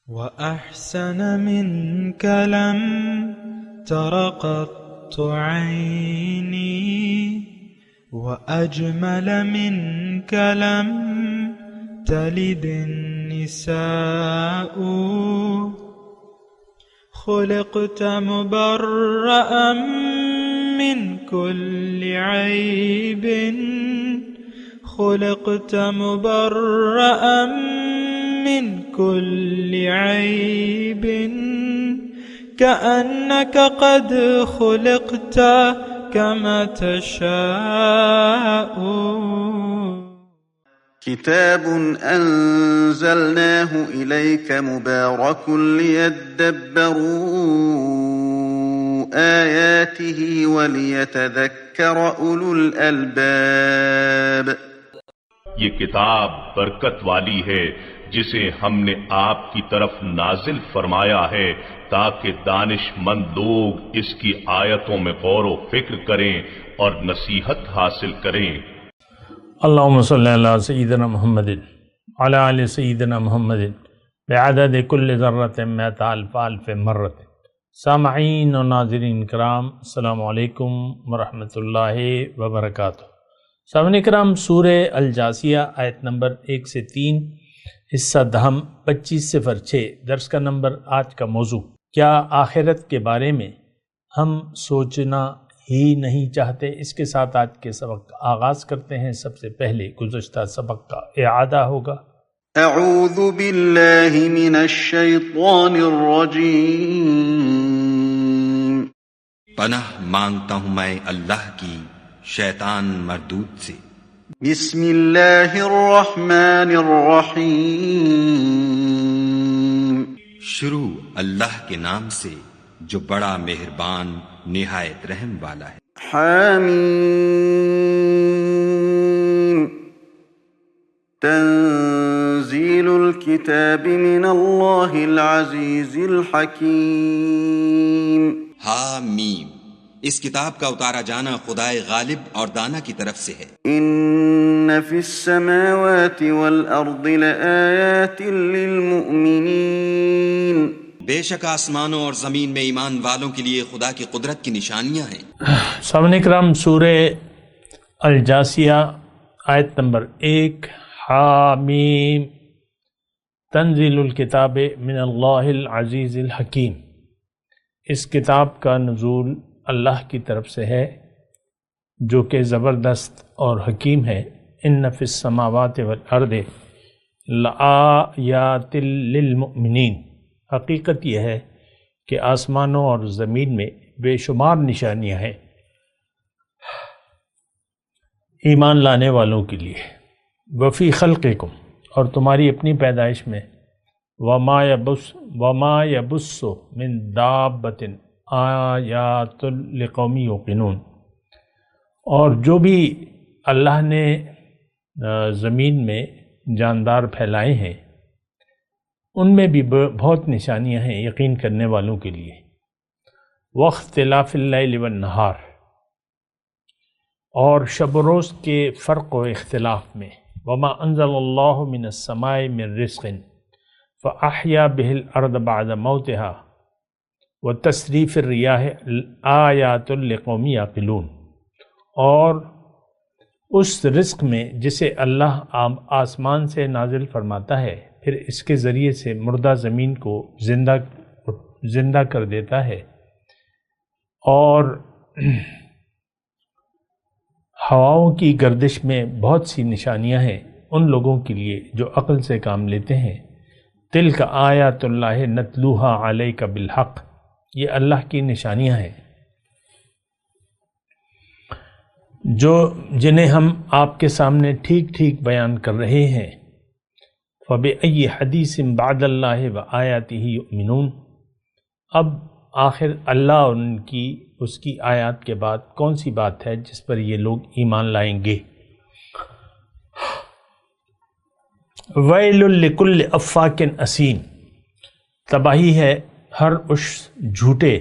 وأحسن منك لم تر قط عيني وأجمل منك لم تلد النساء خلقت مبرأ من كل عيب خلقت مبرأ من كل عيب كأنك قد خلقت كما تشاء. كتاب أنزلناه إليك مبارك ليدبروا آياته وليتذكر أولو الألباب. یہ کتاب برکت والی ہے جسے ہم نے آپ کی طرف نازل فرمایا ہے تاکہ دانش مند لوگ اس کی آیتوں میں غور و فکر کریں اور نصیحت حاصل کریں. اللہم صلی علی سیدنا محمد علی آل سیدنا محمد بعدد کل ذرۃ مئۃ الف الف مرۃ. سامعین و ناظرین کرام، السلام علیکم ورحمۃ اللہ وبرکاتہ. سامعین کرام، سورہ الجاثیہ آیت نمبر 1 سے 3، حصہ دہم 25-6. درس کا نمبر، آج کا موضوع، کیا آخرت کے بارے میں ہم سوچنا ہی نہیں چاہتے؟ اس کے ساتھ آج کے سبق کا آغاز کرتے ہیں. سب سے پہلے گزشتہ سبق کا اعادہ ہوگا. اعوذ باللہ من الشیطان الرجیم. پناہ مانگتا ہوں میں اللہ کی شیطان مردود سے. بسم اللہ الرحمن الرحیم. شروع اللہ کے نام سے جو بڑا مہربان نہایت رحم والا ہے. حامیم. تنزیل الکتاب من اللہ العزیز الحکیم. حامیم، اس کتاب کا اتارا جانا خدائے غالب اور دانا کی طرف سے ہے. ان فی السماوات والارض لآیات للمؤمنین. بے شک آسمانوں اور زمین میں ایمان والوں کے لیے خدا کی قدرت کی نشانیاں ہیں. سامعین کرام، سورہ الجاثیہ آیت نمبر 1. حامیم. تنزیل الکتاب من اللہ العزیز الحکیم. اس کتاب کا نزول اللہ کی طرف سے ہے جو کہ زبردست اور حکیم ہے. ان فی السماوات والارض لآیات للمؤمنین. حقیقت یہ ہے کہ آسمانوں اور زمین میں بے شمار نشانیاں ہیں ایمان لانے والوں کے لیے. وفی خلقکم، اور تمہاری اپنی پیدائش میں. وما یبث من دابۃ آیات لقوم یوقنون. اور جو بھی اللہ نے زمین میں جاندار پھیلائے ہیں ان میں بھی بہت نشانیاں ہیں یقین کرنے والوں کے لیے. واختلاف اللیل والنہار، اور شب و روز کے فرق و اختلاف میں. وما انزل اللہ من السماء من رزق فاحیا بہ الارض بعد موتها وتصریف الریاح آیات لقوم یعقلون. اور اس رزق میں جسے اللہ آسمان سے نازل فرماتا ہے، پھر اس کے ذریعے سے مردہ زمین کو زندہ کر دیتا ہے، اور ہواؤں کی گردش میں بہت سی نشانیاں ہیں ان لوگوں کے لیے جو عقل سے کام لیتے ہیں. تلک آیات اللہ نتلوہا علیک بالحق. یہ اللہ کی نشانیاں ہیں جنہیں ہم آپ کے سامنے ٹھیک ٹھیک بیان کر رہے ہیں. فبأي حدیث بعد اللہ وآیاتہ یؤمنون. اب آخر اللہ اور اس کی آیات کے بعد کون سی بات ہے جس پر یہ لوگ ایمان لائیں گے؟ ویل لکل افاک اثیم. تباہی ہے ہر اس جھوٹے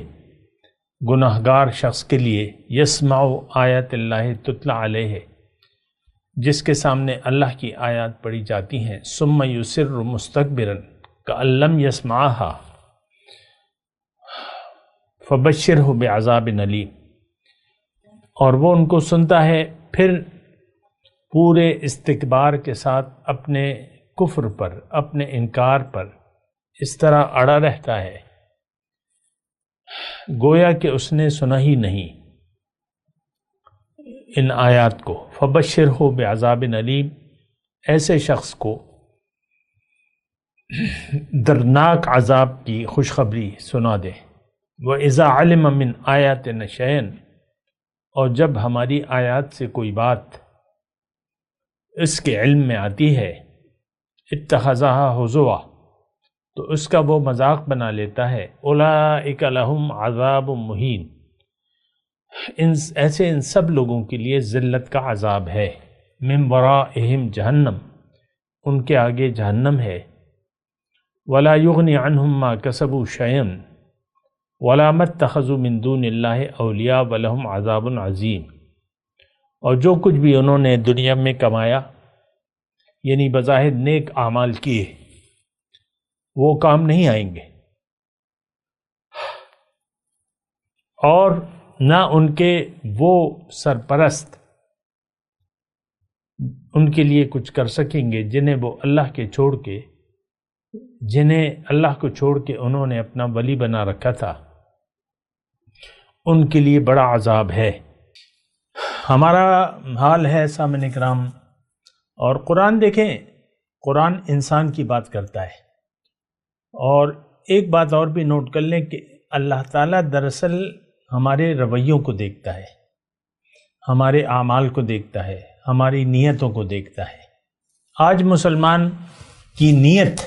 گناہگار شخص کے لیے. یسمع آیات اللہ تتلی علیہ، جس کے سامنے اللہ کی آیات پڑھی جاتی ہیں. ثم یصر مستکبرا، کأن لم یسمعھا فبشرہ بعذاب علیم، اور وہ ان کو سنتا ہے پھر پورے استکبار کے ساتھ اپنے کفر پر، اپنے انکار پر اس طرح اڑا رہتا ہے گویا کہ اس نے سنا ہی نہیں ان آیات کو۔ فبشرہ بعذاب علیم، ایسے شخص کو دردناک عذاب کی خوشخبری سنا دے۔ وَإِذَا عَلِمَ مِنْ آیَاتِنَا شَيْئًا، اور جب ہماری آیات سے کوئی بات اس کے علم میں آتی ہے، اتخذها ہزوا، تو اس کا وہ مذاق بنا لیتا ہے۔ اولئک لہم عذاب مہین، ان سب لوگوں کے لیے ذلت کا عذاب ہے۔ من ورائہم جہنم، ان کے آگے جہنم ہے۔ ولا یغنی عنہم ما کسبوا شیئا ولا ما اتخذوا من دون اللہ اولیاء ولہم عذاب عظیم، اور جو کچھ بھی انہوں نے دنیا میں کمایا، یعنی بظاہر نیک اعمال کیے، وہ کام نہیں آئیں گے، اور نہ ان کے وہ سرپرست ان کے لیے کچھ کر سکیں گے جنہیں اللہ کو چھوڑ کے انہوں نے اپنا ولی بنا رکھا تھا، ان کے لیے بڑا عذاب ہے۔ ہمارا حال ہے سامعین کرام، اور قرآن دیکھیں، قرآن انسان کی بات کرتا ہے، اور ایک بات اور بھی نوٹ کر لیں کہ اللہ تعالیٰ دراصل ہمارے رویوں کو دیکھتا ہے، ہمارے اعمال کو دیکھتا ہے، ہماری نیتوں کو دیکھتا ہے۔ آج مسلمان کی نیت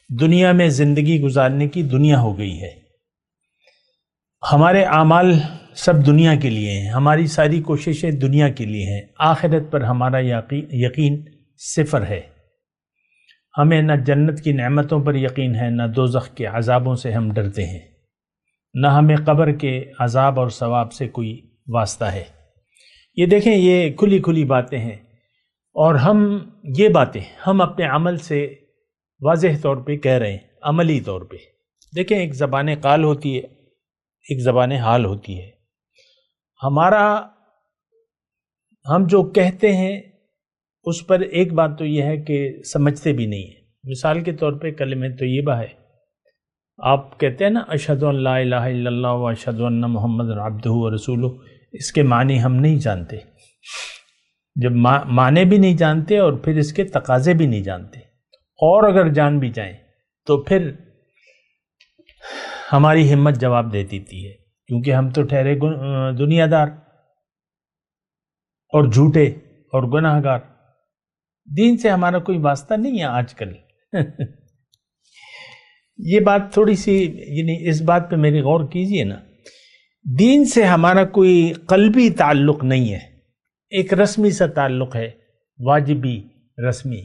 دنیا میں زندگی گزارنے کی دنیا ہو گئی ہے، ہمارے اعمال سب دنیا کے لیے ہیں، ہماری ساری کوششیں دنیا کے لیے ہیں، آخرت پر ہمارا یقین صفر ہے۔ ہمیں نہ جنت کی نعمتوں پر یقین ہے، نہ دوزخ کے عذابوں سے ہم ڈرتے ہیں، نہ ہمیں قبر کے عذاب اور ثواب سے کوئی واسطہ ہے۔ یہ دیکھیں، یہ کھلی کھلی باتیں ہیں، اور یہ باتیں ہم اپنے عمل سے واضح طور پہ کہہ رہے ہیں، عملی طور پہ۔ دیکھیں، ایک زبان قال ہوتی ہے، ایک زبان حال ہوتی ہے۔ ہم جو کہتے ہیں اس پر ایک بات تو یہ ہے کہ سمجھتے بھی نہیں ہیں۔ مثال کے طور پہ کلمہ طیبہ ہے، آپ کہتے ہیں نا اشہد ان لا الہ الا اللہ و اشہد ان محمد عبدہ و رسولہ، اس کے معنی ہم نہیں جانتے، جب معنی بھی نہیں جانتے اور پھر اس کے تقاضے بھی نہیں جانتے، اور اگر جان بھی جائیں تو پھر ہماری ہمت جواب دے دیتی ہے، کیونکہ ہم تو ٹھہرے دنیا دار اور جھوٹے اور گناہ گار، دین سے ہمارا کوئی واسطہ نہیں ہے آج کل۔ یہ بات تھوڑی سی، یعنی اس بات پہ میری غور کیجئے نا، دین سے ہمارا کوئی قلبی تعلق نہیں ہے، ایک رسمی سا تعلق ہے، واجبی رسمی،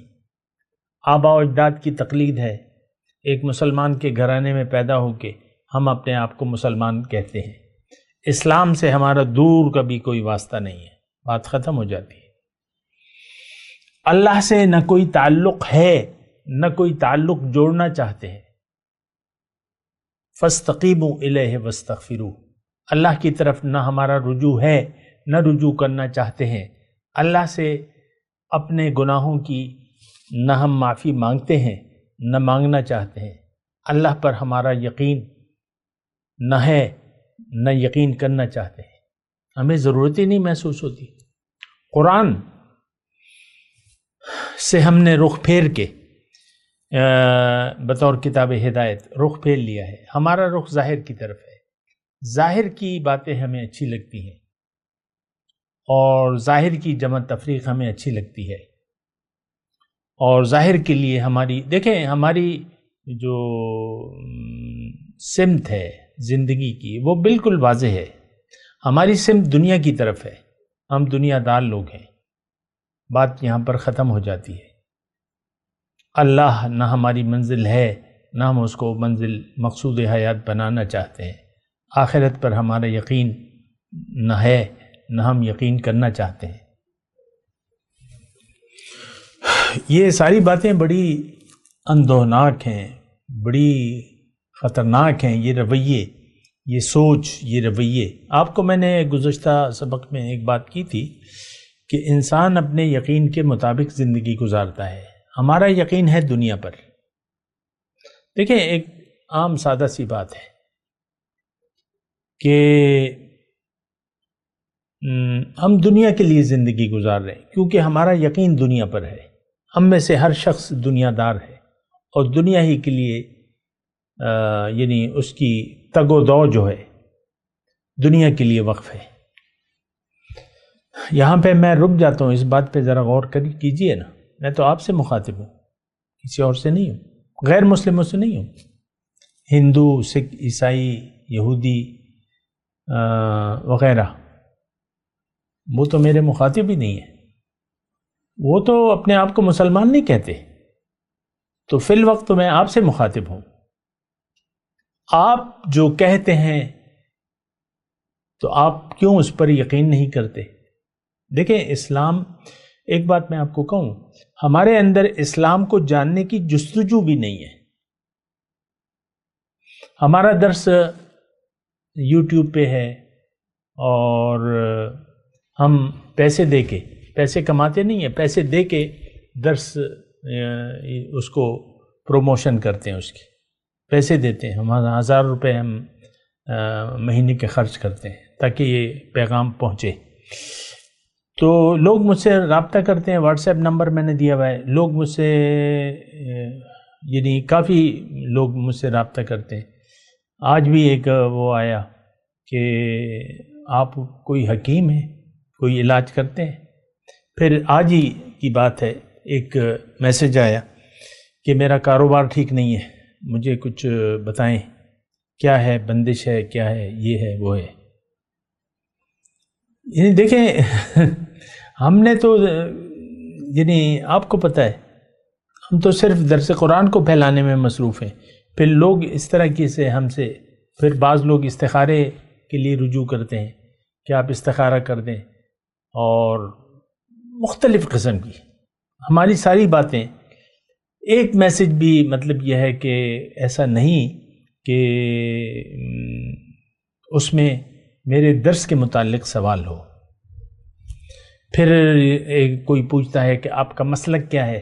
آباء و اجداد کی تقلید ہے۔ ایک مسلمان کے گھرانے میں پیدا ہو کے ہم اپنے آپ کو مسلمان کہتے ہیں، اسلام سے ہمارا دور کا بھی کوئی واسطہ نہیں ہے، بات ختم ہو جاتی ہے۔ اللہ سے نہ کوئی تعلق ہے، نہ کوئی تعلق جوڑنا چاہتے ہیں۔ فاستقیموا الیہ واستغفروہ، اللہ کی طرف نہ ہمارا رجوع ہے، نہ رجوع کرنا چاہتے ہیں۔ اللہ سے اپنے گناہوں کی نہ ہم معافی مانگتے ہیں، نہ مانگنا چاہتے ہیں۔ اللہ پر ہمارا یقین نہ ہے، نہ یقین کرنا چاہتے ہیں، ہمیں ضرورت ہی نہیں محسوس ہوتی۔ قرآن سے ہم نے رخ پھیر کے بطور کتاب ہدایت رخ پھیر لیا ہے، ہمارا رخ ظاہر کی طرف ہے، ظاہر کی باتیں ہمیں اچھی لگتی ہیں، اور ظاہر کی جمع تفریق ہمیں اچھی لگتی ہے، اور ظاہر کے لیے دیکھیں ہماری جو سمت ہے زندگی کی وہ بالکل واضح ہے، ہماری سمت دنیا کی طرف ہے، ہم دنیا دار لوگ ہیں، بات یہاں پر ختم ہو جاتی ہے۔ اللہ نہ ہماری منزل ہے، نہ ہم اس کو منزل مقصود حیات بنانا چاہتے ہیں، آخرت پر ہمارا یقین نہ ہے، نہ ہم یقین کرنا چاہتے ہیں۔ یہ ساری باتیں بڑی اندوہناک ہیں، بڑی خطرناک ہیں یہ رویے، یہ سوچ، یہ رویے. آپ کو میں نے گزشتہ سبق میں ایک بات کی تھی کہ انسان اپنے یقین کے مطابق زندگی گزارتا ہے. ہمارا یقین ہے دنیا پر. دیکھیں ایک عام سادہ سی بات ہے کہ ہم دنیا کے لیے زندگی گزار رہے ہیں کیونکہ ہمارا یقین دنیا پر ہے. ہم میں سے ہر شخص دنیا دار ہے اور دنیا ہی کے لیے یعنی اس کی تگ و دو جو ہے دنیا کے لیے وقف ہے. یہاں پہ میں رک جاتا ہوں، اس بات پہ ذرا غور کیجئے نا. میں تو آپ سے مخاطب ہوں، کسی اور سے نہیں ہوں، غیر مسلموں سے نہیں ہوں. ہندو، سکھ، عیسائی، یہودی وغیرہ وہ تو میرے مخاطب ہی نہیں ہیں. وہ تو اپنے آپ کو مسلمان نہیں کہتے. تو فی الوقت تو میں آپ سے مخاطب ہوں. آپ جو کہتے ہیں تو آپ کیوں اس پر یقین نہیں کرتے؟ دیکھیں اسلام، ایک بات میں آپ کو کہوں، ہمارے اندر اسلام کو جاننے کی جستجو بھی نہیں ہے. ہمارا درس یوٹیوب پہ ہے اور ہم پیسے دے کے، پیسے کماتے نہیں ہیں، پیسے دے کے درس اس کو پروموشن کرتے ہیں، اس کی پیسے دیتے ہیں. ہم 1000 روپے ہم مہینے کے خرچ کرتے ہیں تاکہ یہ پیغام پہنچے. تو لوگ مجھ سے رابطہ کرتے ہیں، واٹس ایپ نمبر میں نے دیا ہوا ہے. لوگ مجھ سے یعنی کافی لوگ مجھ سے رابطہ کرتے ہیں. آج بھی ایک وہ آیا کہ آپ کوئی حکیم ہیں، کوئی علاج کرتے ہیں. پھر آج ہی کی بات ہے ایک میسج آیا کہ میرا کاروبار ٹھیک نہیں ہے، مجھے کچھ بتائیں، کیا ہے، بندش ہے، کیا ہے، یہ ہے، وہ ہے. یعنی دیکھیں ہم نے تو یعنی آپ کو پتہ ہے ہم تو صرف درس قرآن کو پھیلانے میں مصروف ہیں. پھر لوگ اس طرح کی سے ہم سے، پھر بعض لوگ استخارے کے لیے رجوع کرتے ہیں کہ آپ استخارہ کر دیں، اور مختلف قسم کی ہماری ساری باتیں. ایک میسج بھی مطلب یہ ہے کہ ایسا نہیں کہ اس میں میرے درس کے متعلق سوال ہو. پھر کوئی پوچھتا ہے کہ آپ کا مسلک کیا ہے،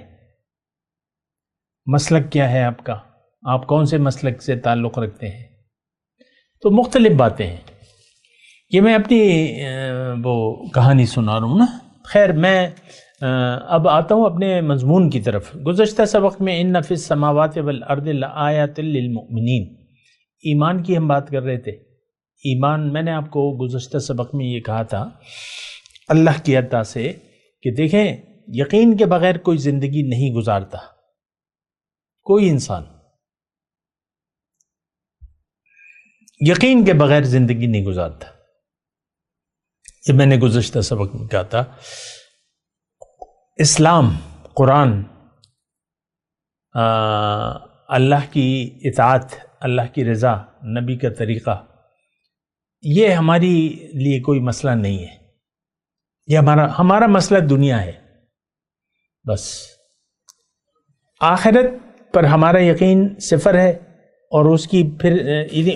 مسلک کیا ہے آپ کا، آپ کون سے مسلک سے تعلق رکھتے ہیں. تو مختلف باتیں ہیں. یہ میں اپنی وہ کہانی سنا رہا ہوں نا. خیر میں اب آتا ہوں اپنے مضمون کی طرف. گزشتہ سبق میں ان فی السماوات والارض لآیات للمؤمنین، ایمان کی ہم بات کر رہے تھے. ایمان، میں نے آپ کو گزشتہ سبق میں یہ کہا تھا اللہ کی عطا سے کہ دیکھیں یقین کے بغیر کوئی زندگی نہیں گزارتا، کوئی انسان یقین کے بغیر زندگی نہیں گزارتا. یہ میں نے گزشتہ سبق میں کہا تھا. اسلام، قرآن، اللہ کی اطاعت، اللہ کی رضا، نبی کا طریقہ، یہ ہماری لیے کوئی مسئلہ نہیں ہے. یہ ہمارا مسئلہ دنیا ہے بس. آخرت پر ہمارا یقین صفر ہے، اور اس کی پھر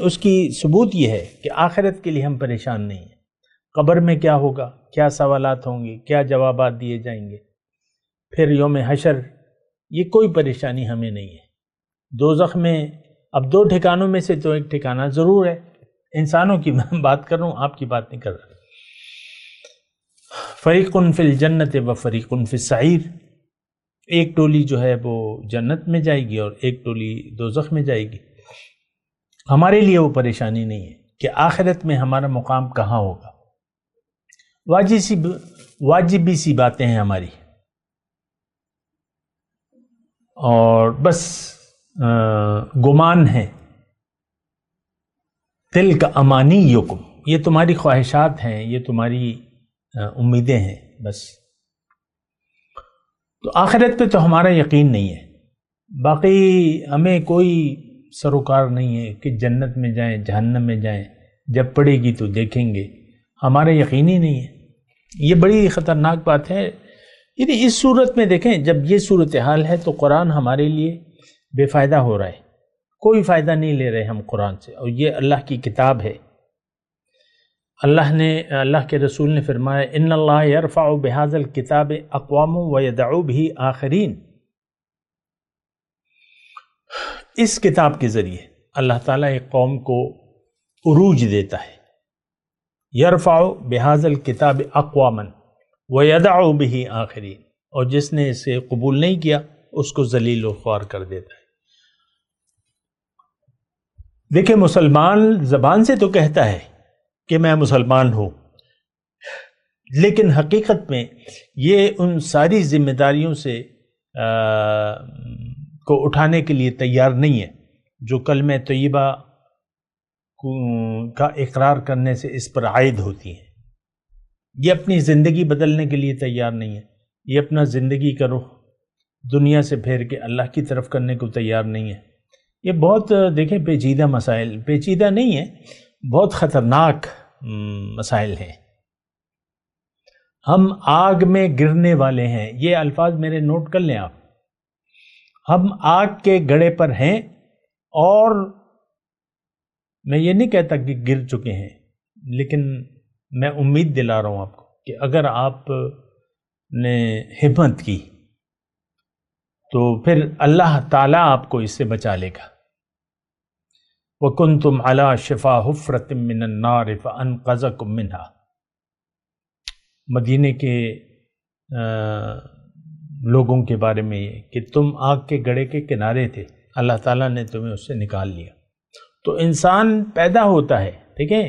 اس کی ثبوت یہ ہے کہ آخرت کے لیے ہم پریشان نہیں ہیں. قبر میں کیا ہوگا، کیا سوالات ہوں گے، کیا جوابات دیے جائیں گے، پھر یوم حشر، یہ کوئی پریشانی ہمیں نہیں ہے. دوزخ میں اب 2 ٹھکانوں میں سے تو ایک ٹھکانہ ضرور ہے. انسانوں کی میں بات کر رہا ہوں، آپ کی بات نہیں کر رہا. فریق فی الجنت و فریق فی السعیر، ایک ٹولی جو ہے وہ جنت میں جائے گی اور ایک ٹولی دوزخ میں جائے گی. ہمارے لیے وہ پریشانی نہیں ہے کہ آخرت میں ہمارا مقام کہاں ہوگا. واجبی سی باتیں ہیں ہماری، اور بس گمان ہے. تلک امانیکم، یہ تمہاری خواہشات ہیں، یہ تمہاری امیدیں ہیں بس. تو آخرت پہ تو ہمارا یقین نہیں ہے. باقی ہمیں کوئی سروکار نہیں ہے کہ جنت میں جائیں، جہنم میں جائیں، جب پڑے گی تو دیکھیں گے. ہمارا یقین ہی نہیں ہے. یہ بڑی خطرناک بات ہے. یعنی اس صورت میں دیکھیں، جب یہ صورتحال ہے تو قرآن ہمارے لیے بے فائدہ ہو رہا ہے. کوئی فائدہ نہیں لے رہے ہم قرآن سے، اور یہ اللہ کی کتاب ہے۔ اللہ کے رسول نے فرمایا ان اللہ یرفع بہذا الکتاب اقوام ویدعو بہ آخرین، اس کتاب کے ذریعے اللہ تعالیٰ ایک قوم کو عروج دیتا ہے، یرفع بہذا الکتاب اقواما ویدعو بہ آخرین، اور جس نے اسے قبول نہیں کیا اس کو ذلیل و خوار کر دیتا ہے۔ دیکھیں مسلمان زبان سے تو کہتا ہے کہ میں مسلمان ہوں، لیکن حقیقت میں یہ ان ساری ذمہ داریوں سے کو اٹھانے کے لیے تیار نہیں ہے جو کلمہ طیبہ کا اقرار کرنے سے اس پر عائد ہوتی ہیں۔ یہ اپنی زندگی بدلنے کے لیے تیار نہیں ہے، یہ اپنا زندگی کا رخ دنیا سے پھیر کے اللہ کی طرف کرنے کو تیار نہیں ہے۔ یہ بہت دیکھیں پیچیدہ مسائل، پیچیدہ نہیں ہے، بہت خطرناک مسائل ہیں۔ ہم آگ میں گرنے والے ہیں، یہ الفاظ میرے نوٹ کر لیں آپ۔ ہم آگ کے گڑھے پر ہیں، اور میں یہ نہیں کہتا کہ گر چکے ہیں، لیکن میں امید دلا رہا ہوں آپ کو کہ اگر آپ نے ہمت کی تو پھر اللہ تعالیٰ آپ کو اس سے بچا لے گا۔ وَكُنْتُمْ عَلَى شِفَا حُفْرَةٍ مِّنَ النَّارِ فَأَنْقَذَكُم مِّنْهَا، مدینے کے لوگوں کے بارے میں یہ کہ تم آگ کے گڑھے کے کنارے تھے، اللہ تعالیٰ نے تمہیں اس سے نکال لیا۔ تو انسان پیدا ہوتا ہے، ٹھیک ہے،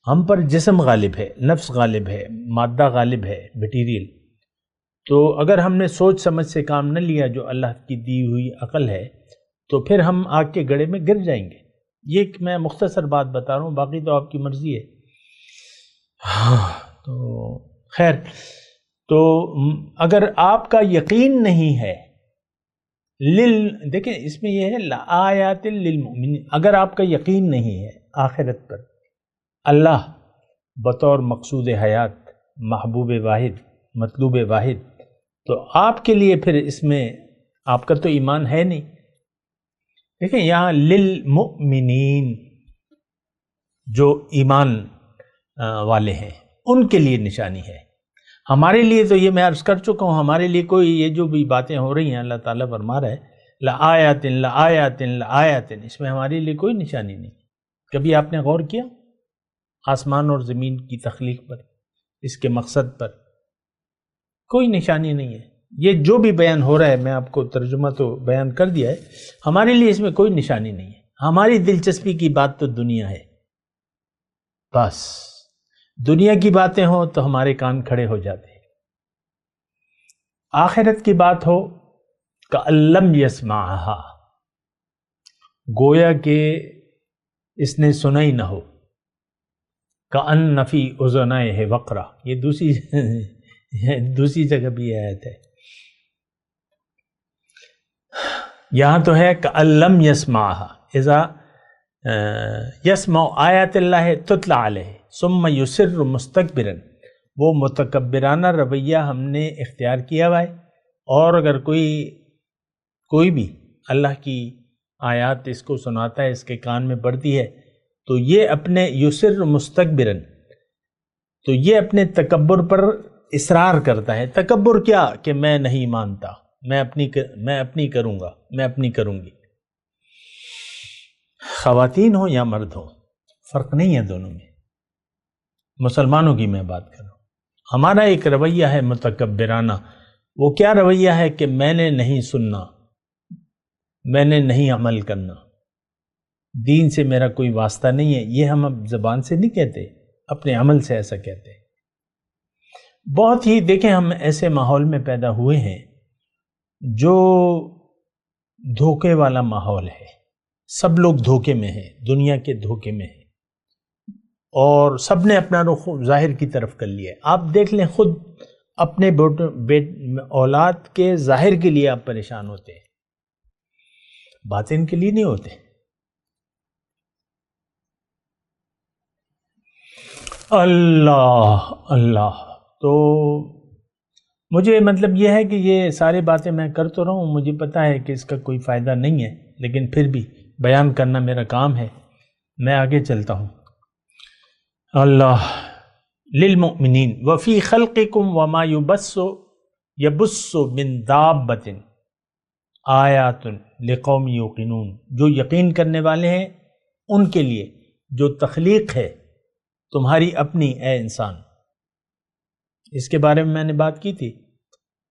ہم پر جسم غالب ہے، نفس غالب ہے، مادہ غالب ہے، مٹیریل، تو اگر ہم نے سوچ سمجھ سے کام نہ لیا جو اللہ کی دی ہوئی عقل ہے، تو پھر ہم آگ کے گڑھے میں گر جائیں گے۔ یہ میں مختصر بات بتا رہا ہوں، باقی تو آپ کی مرضی ہے۔ تو خیر، تو اگر آپ کا یقین نہیں ہے دیکھیں اس میں یہ ہے لآیات للمؤمنین، اگر آپ کا یقین نہیں ہے آخرت پر، اللہ بطور مقصود حیات، محبوب واحد، مطلوب واحد، تو آپ کے لیے پھر اس میں آپ کا تو ایمان ہے نہیں۔ دیکھیں یہاں للمؤمنین، جو ایمان والے ہیں ان کے لیے نشانی ہے۔ ہمارے لیے تو یہ میں عرض کر چکا ہوں، ہمارے لیے کوئی یہ جو بھی باتیں ہو رہی ہیں اللہ تعالیٰ فرما رہا ہے لآیات لآیات لآیات، اس میں ہمارے لیے کوئی نشانی نہیں۔ کبھی آپ نے غور کیا آسمان اور زمین کی تخلیق پر، اس کے مقصد پر؟ کوئی نشانی نہیں ہے۔ یہ جو بھی بیان ہو رہا ہے، میں آپ کو ترجمہ تو بیان کر دیا ہے، ہمارے لیے اس میں کوئی نشانی نہیں ہے۔ ہماری دلچسپی کی بات تو دنیا ہے، بس دنیا کی باتیں ہوں تو ہمارے کان کھڑے ہو جاتے ہیں، آخرت کی بات ہو کأن لم یسمعھا، گویا کہ اس نے سنا ہی نہ ہو۔ کأن فی اذنیہ وقرا، یہ دوسری جگہ بھی آیت ہے۔ یہاں تو ہے کأن لم یسمعھا، اذا یسمع آیات اللہ تتلی علیہ ثم یصر مستکبرا، وہ متکبرانہ رویہ ہم نے اختیار کیا ہوا ہے، اور اگر کوئی بھی اللہ کی آیات اس کو سناتا ہے، اس کے کان میں پڑتی ہے، تو یہ اپنے یصر مستکبرا، تو یہ اپنے تکبر پر اصرار کرتا ہے۔ تکبر کیا؟ کہ میں نہیں مانتا، میں اپنی کروں گا، میں اپنی کروں گی۔ خواتین ہوں یا مرد ہوں، فرق نہیں ہے دونوں میں، مسلمانوں کی میں بات کر رہا ہوں۔ ہمارا ایک رویہ ہے متکبرانہ، وہ کیا رویہ ہے کہ میں نے نہیں سننا، میں نے نہیں عمل کرنا، دین سے میرا کوئی واسطہ نہیں ہے۔ یہ ہم اب زبان سے نہیں کہتے، اپنے عمل سے ایسا کہتے ہیں۔ بہت ہی دیکھیں ہم ایسے ماحول میں پیدا ہوئے ہیں جو دھوکے والا ماحول ہے، سب لوگ دھوکے میں ہیں، دنیا کے دھوکے میں ہیں، اور سب نے اپنا رخ ظاہر کی طرف کر لیا ہے۔ آپ دیکھ لیں خود اپنے اولاد کے ظاہر کے لیے آپ پریشان ہوتے ہیں، باطن کے لیے نہیں ہوتے۔ اللہ اللہ، تو مجھے مطلب یہ ہے کہ یہ ساری باتیں میں کر تو رہا ہوں، مجھے پتہ ہے کہ اس کا کوئی فائدہ نہیں ہے، لیکن پھر بھی بیان کرنا میرا کام ہے، میں آگے چلتا ہوں۔ اللہ للمؤمنین وفی خلقکم وما یبث من دابۃ آیات لقوم یوقنون، جو یقین کرنے والے ہیں ان کے لیے جو تخلیق ہے تمہاری اپنی اے انسان، اس کے بارے میں میں نے بات کی تھی،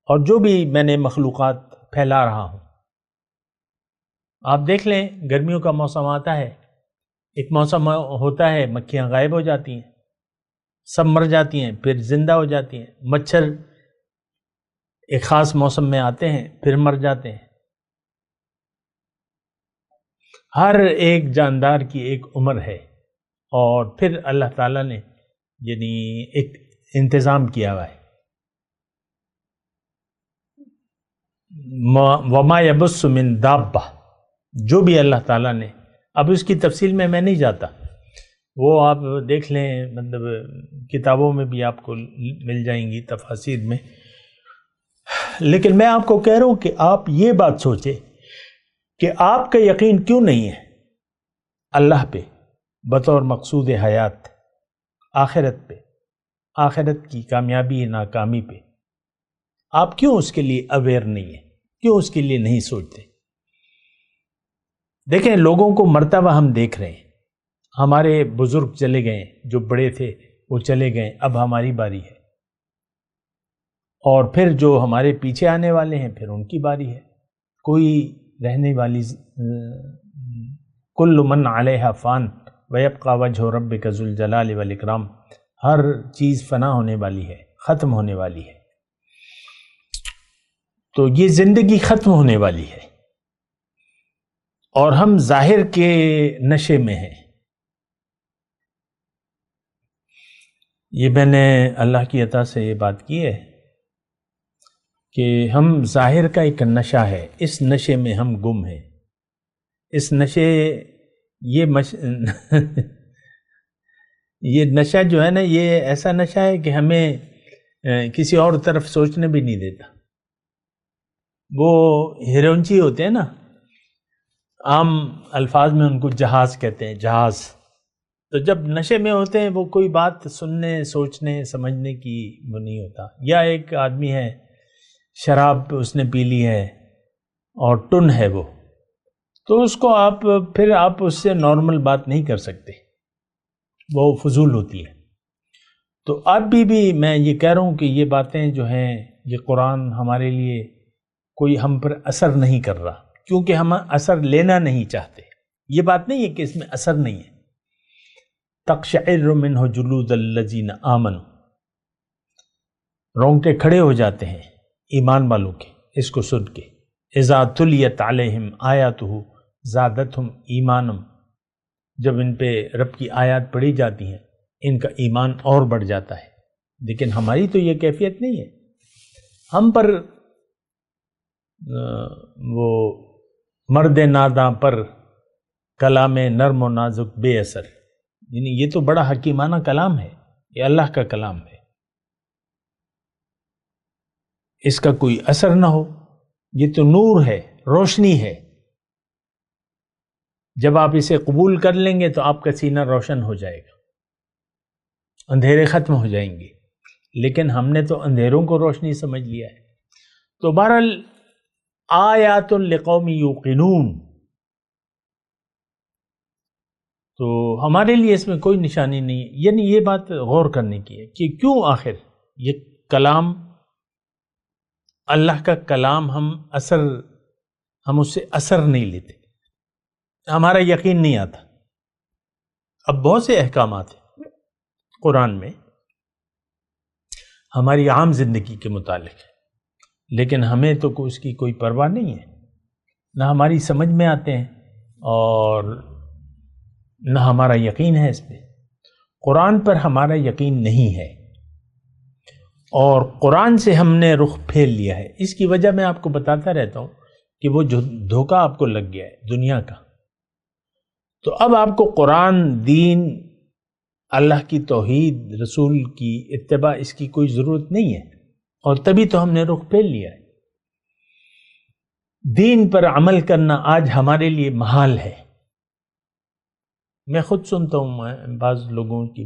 اور جو بھی میں نے مخلوقات پھیلا رہا ہوں۔ آپ دیکھ لیں، گرمیوں کا موسم آتا ہے، ایک موسم ہوتا ہے مکھیاں غائب ہو جاتی ہیں، سب مر جاتی ہیں، پھر زندہ ہو جاتی ہیں، مچھر ایک خاص موسم میں آتے ہیں پھر مر جاتے ہیں۔ ہر ایک جاندار کی ایک عمر ہے، اور پھر اللہ تعالیٰ نے یعنی ایک انتظام کیا ہوا ہے۔ وما یبث من دابہ، جو بھی اللہ تعالیٰ نے، اب اس کی تفصیل میں نہیں جاتا، وہ آپ دیکھ لیں، مطلب کتابوں میں بھی آپ کو مل جائیں گی تفاسیر میں، لیکن میں آپ کو کہہ رہا ہوں کہ آپ یہ بات سوچیں کہ آپ کا یقین کیوں نہیں ہے اللہ پہ بطور مقصود حیات، آخرت پہ، آخرت کی کامیابی ناکامی پہ آپ کیوں اس کے لیے اویئر نہیں ہیں، کیوں اس کے لیے نہیں سوچتے؟ دیکھیں، لوگوں کو مرتا ہوا ہم دیکھ رہے ہیں، ہمارے بزرگ چلے گئے، جو بڑے تھے وہ چلے گئے، اب ہماری باری ہے، اور پھر جو ہمارے پیچھے آنے والے ہیں پھر ان کی باری ہے۔ کوئی رہنے والی، کل من علیہا فان ویبقی وجہ ربک ذو الجلال والاکرام، ہر چیز فنا ہونے والی ہے، ختم ہونے والی ہے، تو یہ زندگی ختم ہونے والی ہے، اور ہم ظاہر کے نشے میں ہیں۔ یہ میں نے اللہ کی عطا سے یہ بات کی ہے کہ ہم ظاہر کا ایک نشہ ہے، اس نشے میں ہم گم ہیں، اس نشے یہ نشہ جو ہے نا، یہ ایسا نشہ ہے کہ ہمیں کسی اور طرف سوچنے بھی نہیں دیتا۔ وہ ہیرونچی ہوتے ہیں نا، عام الفاظ میں ان کو جہاز کہتے ہیں، جہاز، تو جب نشے میں ہوتے ہیں وہ کوئی بات سننے، سوچنے، سمجھنے کی وہ نہیں ہوتا۔ یا ایک آدمی ہے، شراب اس نے پی لی ہے اور ٹن ہے وہ، تو اس کو پھر آپ اس سے نارمل بات نہیں کر سکتے، وہ فضول ہوتی ہے۔ تو اب بھی میں یہ کہہ رہا ہوں کہ یہ باتیں جو ہیں، یہ قرآن ہمارے لیے کوئی ہم پر اثر نہیں کر رہا، کیونکہ ہم اثر لینا نہیں چاہتے۔ یہ بات نہیں ہے کہ اس میں اثر نہیں ہے۔ تقشعر منہ جلود الذین آمنوا، رونگٹے کھڑے ہو جاتے ہیں ایمان والوں کے اس کو سن کے، اذا تلیت علیہم آیاتہ زادتہم ایمانا، جب ان پہ رب کی آیات پڑھی جاتی ہیں ان کا ایمان اور بڑھ جاتا ہے۔ لیکن ہماری تو یہ کیفیت نہیں ہے، ہم پر وہ مرد ناداں پر کلام نرم و نازک بے اثر، یعنی یہ تو بڑا حکیمانہ کلام ہے، یہ اللہ کا کلام ہے، اس کا کوئی اثر نہ ہو، یہ تو نور ہے، روشنی ہے، جب آپ اسے قبول کر لیں گے تو آپ کا سینہ روشن ہو جائے گا، اندھیرے ختم ہو جائیں گے۔ لیکن ہم نے تو اندھیروں کو روشنی سمجھ لیا ہے۔ تو بہرحال آیات لقوم یوقنون، تو ہمارے لیے اس میں کوئی نشانی نہیں ہے۔ یعنی یہ بات غور کرنے کی ہے کہ کیوں آخر یہ کلام، اللہ کا کلام، ہم اس سے اثر نہیں لیتے، ہمارا یقین نہیں آتا۔ اب بہت سے احکامات ہیں قرآن میں ہماری عام زندگی کے متعلق، لیکن ہمیں تو اس کی کوئی پرواہ نہیں ہے، نہ ہماری سمجھ میں آتے ہیں اور نہ ہمارا یقین ہے اس پہ۔ قرآن پر ہمارا یقین نہیں ہے اور قرآن سے ہم نے رخ پھیر لیا ہے۔ اس کی وجہ میں آپ کو بتاتا رہتا ہوں کہ وہ جو دھوکہ آپ کو لگ گیا ہے دنیا کا، تو اب آپ کو قرآن، دین، اللہ کی توحید، رسول کی اتباع، اس کی کوئی ضرورت نہیں ہے، اور تبھی تو ہم نے رخ پھیر لیا ہے۔ دین پر عمل کرنا آج ہمارے لیے محال ہے، میں خود سنتا ہوں بعض لوگوں کی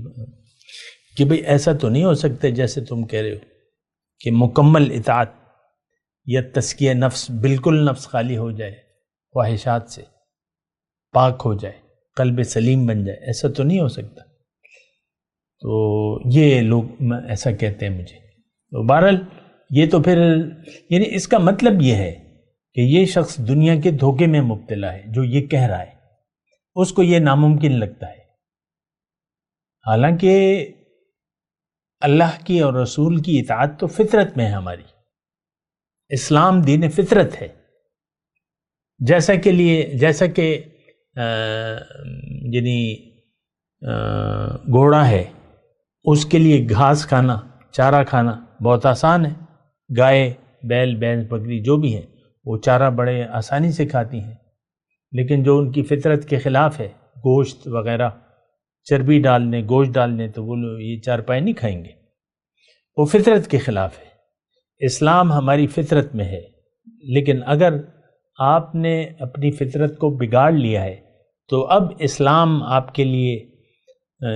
کہ بھئی ایسا تو نہیں ہو سکتا جیسے تم کہہ رہے ہو کہ مکمل اطاعت یا تزکیہ نفس، بالکل نفس خالی ہو جائے، خواہشات سے پاک ہو جائے، قلب سلیم بن جائے، ایسا تو نہیں ہو سکتا۔ تو یہ لوگ ایسا کہتے ہیں مجھے۔ تو بہرحال یہ تو پھر یعنی اس کا مطلب یہ ہے کہ یہ شخص دنیا کے دھوکے میں مبتلا ہے، جو یہ کہہ رہا ہے اس کو یہ ناممکن لگتا ہے، حالانکہ اللہ کی اور رسول کی اطاعت تو فطرت میں ہے ہماری۔ اسلام دین فطرت ہے، جیسا کہ یعنی گھوڑا ہے، اس کے لیے گھاس کھانا، چارہ کھانا بہت آسان ہے، گائے، بیل، بھینس، بکری جو بھی ہے وہ چارہ بڑے آسانی سے کھاتی ہیں، لیکن جو ان کی فطرت کے خلاف ہے، گوشت وغیرہ، چربی ڈالنے، گوشت ڈالنے، تو وہ یہ چارپائی نہیں کھائیں گے، وہ فطرت کے خلاف ہے۔ اسلام ہماری فطرت میں ہے، لیکن اگر آپ نے اپنی فطرت کو بگاڑ لیا ہے تو اب اسلام آپ کے لیے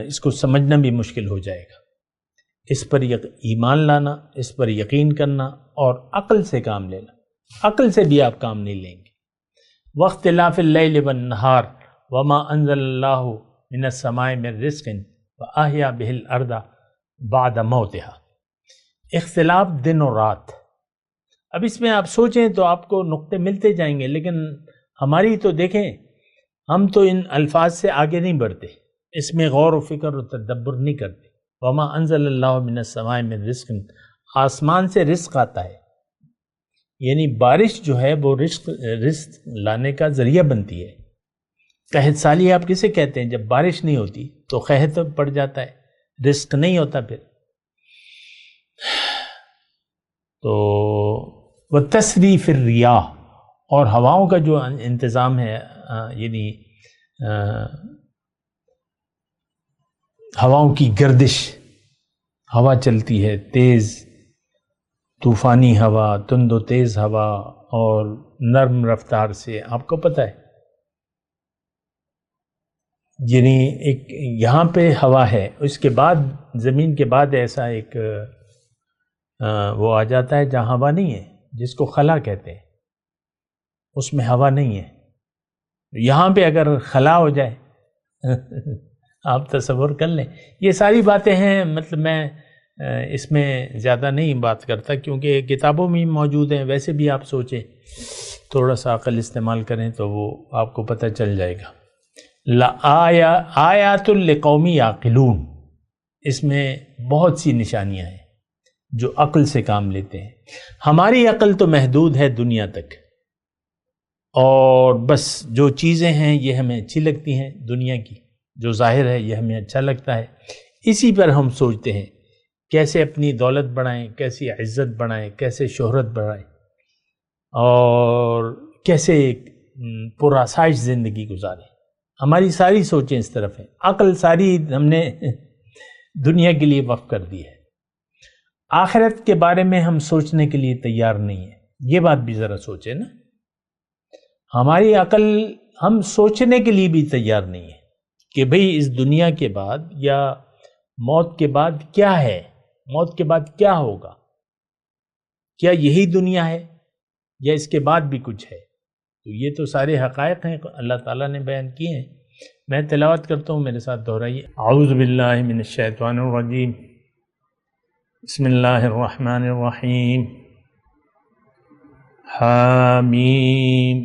اس کو سمجھنا بھی مشکل ہو جائے گا۔ اس پر ایمان لانا، اس پر یقین کرنا اور عقل سے کام لینا، عقل سے بھی آپ کام نہیں لیں گے۔ واختلاف اللیل والنہار وما انزل اللہ من السماء من رزق فاحیا بہ الارض بعد موتها، اختلاف دن اور رات۔ اب اس میں آپ سوچیں تو آپ کو نقطے ملتے جائیں گے، لیکن ہماری تو دیکھیں، ہم تو ان الفاظ سے آگے نہیں بڑھتے، اس میں غور و فکر و تدبر نہیں کرتے۔ وما انزل اللہ من السماء من رزق، آسمان سے رزق آتا ہے، یعنی بارش جو ہے وہ رزق لانے کا ذریعہ بنتی ہے۔ قحط سالی آپ کسے کہتے ہیں؟ جب بارش نہیں ہوتی تو قحط پڑ جاتا ہے، رزق نہیں ہوتا پھر۔ تو وتصریف الریاح، اور ہواؤں کا جو انتظام ہے، یعنی ہواؤں کی گردش، ہوا چلتی ہے تیز، طوفانی ہوا، تند و تیز ہوا اور نرم رفتار سے، آپ کو پتہ ہے یعنی ایک یہاں پہ ہوا ہے، اس کے بعد زمین کے بعد ایسا ایک وہ آ جاتا ہے جہاں ہوا نہیں ہے، جس کو خلا کہتے ہیں، اس میں ہوا نہیں ہے۔ یہاں پہ اگر خلا ہو جائے آپ تصور کر لیں۔ یہ ساری باتیں ہیں، مطلب میں اس میں زیادہ نہیں بات کرتا کیونکہ کتابوں میں موجود ہیں، ویسے بھی آپ سوچیں، تھوڑا سا عقل استعمال کریں تو وہ آپ کو پتہ چل جائے گا۔ آیات لقوم یعقلون، اس میں بہت سی نشانیاں ہیں جو عقل سے کام لیتے ہیں۔ ہماری عقل تو محدود ہے دنیا تک، اور بس جو چیزیں ہیں یہ ہمیں اچھی لگتی ہیں، دنیا کی جو ظاہر ہے یہ ہمیں اچھا لگتا ہے، اسی پر ہم سوچتے ہیں کیسے اپنی دولت بڑھائیں، کیسی عزت بڑھائیں، کیسے شہرت بڑھائیں، اور کیسے پرآسائش زندگی گزاریں۔ ہماری ساری سوچیں اس طرف ہیں، عقل ساری ہم نے دنیا کے لیے وقف کر دی ہے۔ آخرت کے بارے میں ہم سوچنے کے لیے تیار نہیں ہیں، یہ بات بھی ذرا سوچیں نا۔ ہماری عقل ہم سوچنے کے لیے بھی تیار نہیں ہے کہ بھئی اس دنیا کے بعد یا موت کے بعد کیا ہے، موت کے بعد کیا ہوگا، کیا یہی دنیا ہے یا اس کے بعد بھی کچھ ہے۔ تو یہ تو سارے حقائق ہیں، اللہ تعالیٰ نے بیان کیے ہیں۔ میں تلاوت کرتا ہوں، میرے ساتھ دہرائیے۔ اعوذ باللہ من الشیطان الرجیم، بسم اللہ الرحمن الرحیم، حامیم،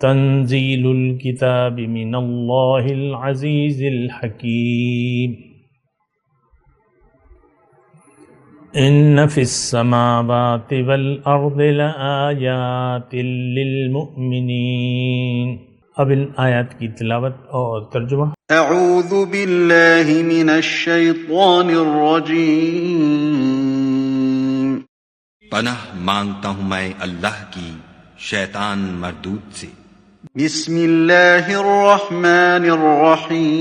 تنزیل الکتاب من اللہ العزیز الحکیم، ان فی السماوات والارض لآیات للمؤمنین۔ اب ان آیات کی تلاوت اور ترجمہ۔ اعوذ باللہ من الشیطان الرجیم، پناہ مانگتا ہوں میں اللہ کی شیطان مردود سے۔ بسم اللہ الرحمن الرحیم،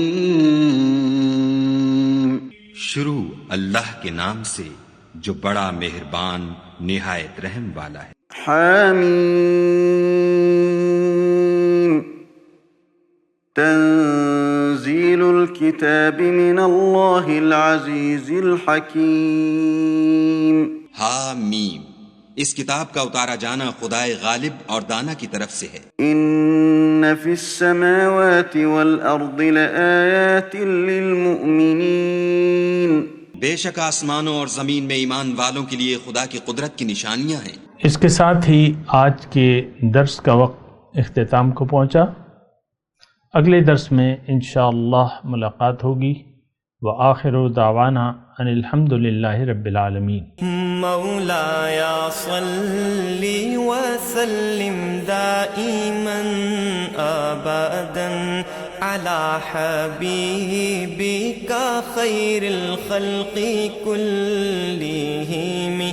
شروع اللہ کے نام سے جو بڑا مہربان نہایت رحم والا ہے۔ حامیم، تنزيل الكتاب من الله العزيز الحكيم. حامیم، اس کتاب کا اتارا جانا خدائے غالب اور دانا کی طرف سے ہے. إن في السماوات والأرض لآيات للمؤمنين. بے شک آسمانوں اور زمین میں ایمان والوں کے لیے خدا کی قدرت کی نشانیاں ہیں. اس کے ساتھ ہی آج کے درس کا وقت اختتام کو پہنچا. اگلے درس میں انشاءاللہ ملاقات ہوگی. وآخر دعوانا ان الحمد للہ رب العالمین. مولاي صل وسلم دائما أبدا على حبيبك خير الخلق كلهم.